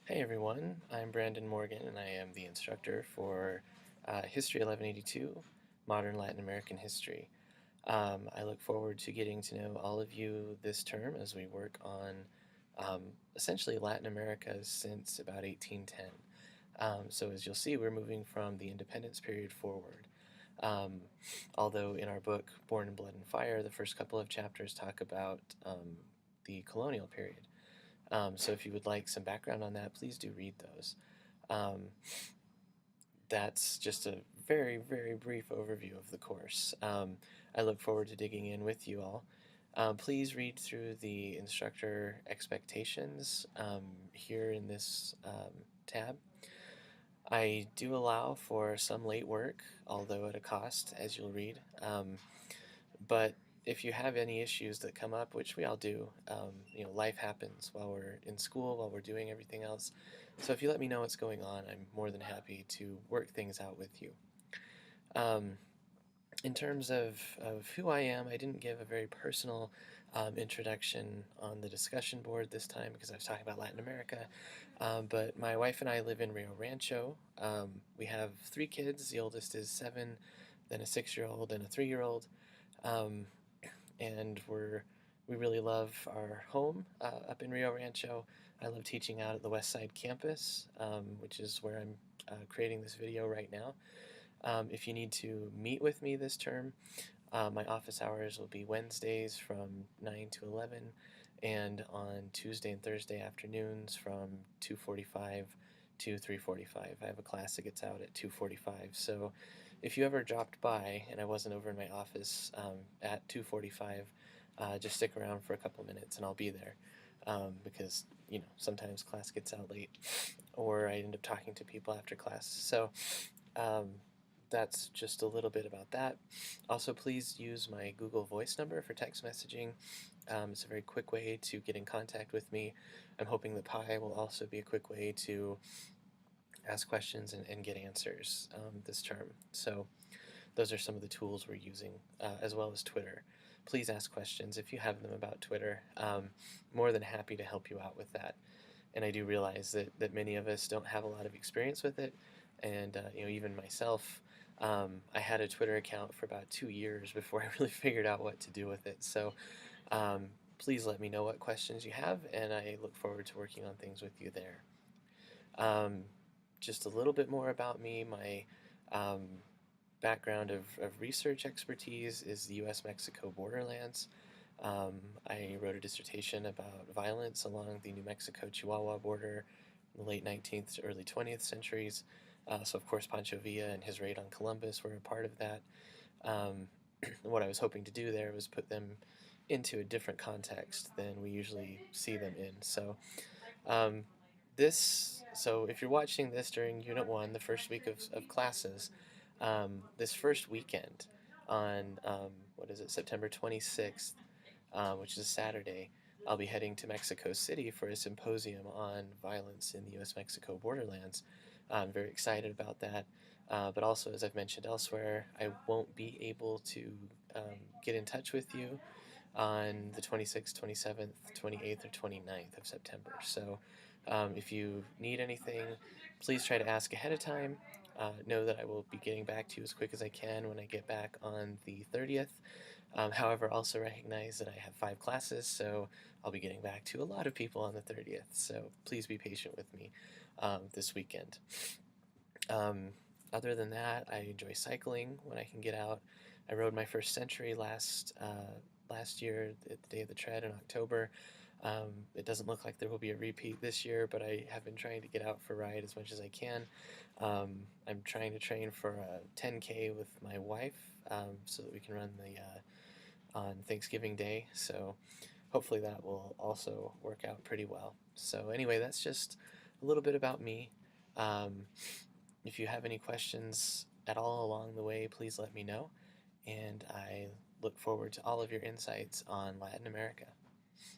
Hey everyone, I'm Brandon Morgan and I am the instructor for History 1182, Modern Latin American History. I look forward to getting to know all of you this term as we work on essentially Latin America since about 1810. So as you'll see, we're moving from the independence period forward. Um, Although in our book, Born in Blood and Fire, the first couple of chapters talk about the colonial period. So if you would like some background on that, please do read those. Um, that's just a very, very brief overview of the course. I look forward to digging in with you all. Please read through the instructor expectations here in this tab. I do allow for some late work, although at a cost, as you'll read. But if you have any issues that come up, which we all do, life happens while we're in school, while we're doing everything else. So if you let me know what's going on, I'm more than happy to work things out with you. Um, in terms of who I am, I didn't give a very personal introduction on the discussion board this time because I was talking about Latin America. But my wife and I live in Rio Rancho. We have three kids. The oldest is 7, then a 6-year-old, and a 3-year-old. Um, and we really love our home up in Rio Rancho. I love teaching out at the West Side campus, which is where I'm creating this video right now. If you need to meet with me this term, my office hours will be Wednesdays from 9 to 11, and on Tuesday and Thursday afternoons from 2:45 to 3:45. I have a class that gets out at 2:45, so if you ever dropped by and I wasn't over in my office at 2:45, just stick around for a couple minutes and I'll be there because sometimes class gets out late or I end up talking to people after class. So um, that's just a little bit about that. Also, please use my Google Voice number for text messaging. It's a very quick way to get in contact with me. I'm hoping that Pi will also be a quick way to ask questions and get answers this term. So those are some of the tools we're using, as well as Twitter. Please ask questions if you have them about Twitter. More than happy to help you out with that. And I do realize that many of us don't have a lot of experience with it. And even myself, I had a Twitter account for about 2 years before I really figured out what to do with it. So um, please let me know what questions you have, and I look forward to working on things with you there. Um, just a little bit more about me. My um, background of research expertise is the US-Mexico borderlands. I wrote a dissertation about violence along the New Mexico-Chihuahua border in the late 19th to early 20th centuries. So of course Pancho Villa and his raid on Columbus were a part of that. Um, what I was hoping to do there was put them into a different context than we usually see them in. Um, so if you're watching this during Unit 1, the first week of classes, this first weekend on, what is it, September 26th, which is a Saturday, I'll be heading to Mexico City for a symposium on violence in the US-Mexico borderlands. I'm very excited about that. But also, as I've mentioned elsewhere, I won't be able to get in touch with you on the 26th, 27th, 28th, or 29th of September. So if you need anything, please try to ask ahead of time. Know that I will be getting back to you as quick as I can when I get back on the 30th. However, also recognize that I have 5 classes, so I'll be getting back to a lot of people on the 30th. So please be patient with me this weekend. Um, Other than that, I enjoy cycling when I can get out. I rode my first century last year, the Day of the Tread in October. It doesn't look like there will be a repeat this year, but I have been trying to get out for a ride as much as I can. I'm trying to train for a 10K with my wife so that we can run on Thanksgiving Day. So hopefully that will also work out pretty well. So anyway, that's just a little bit about me. Um, if you have any questions at all along the way, please let me know. And I look forward to all of your insights on Latin America.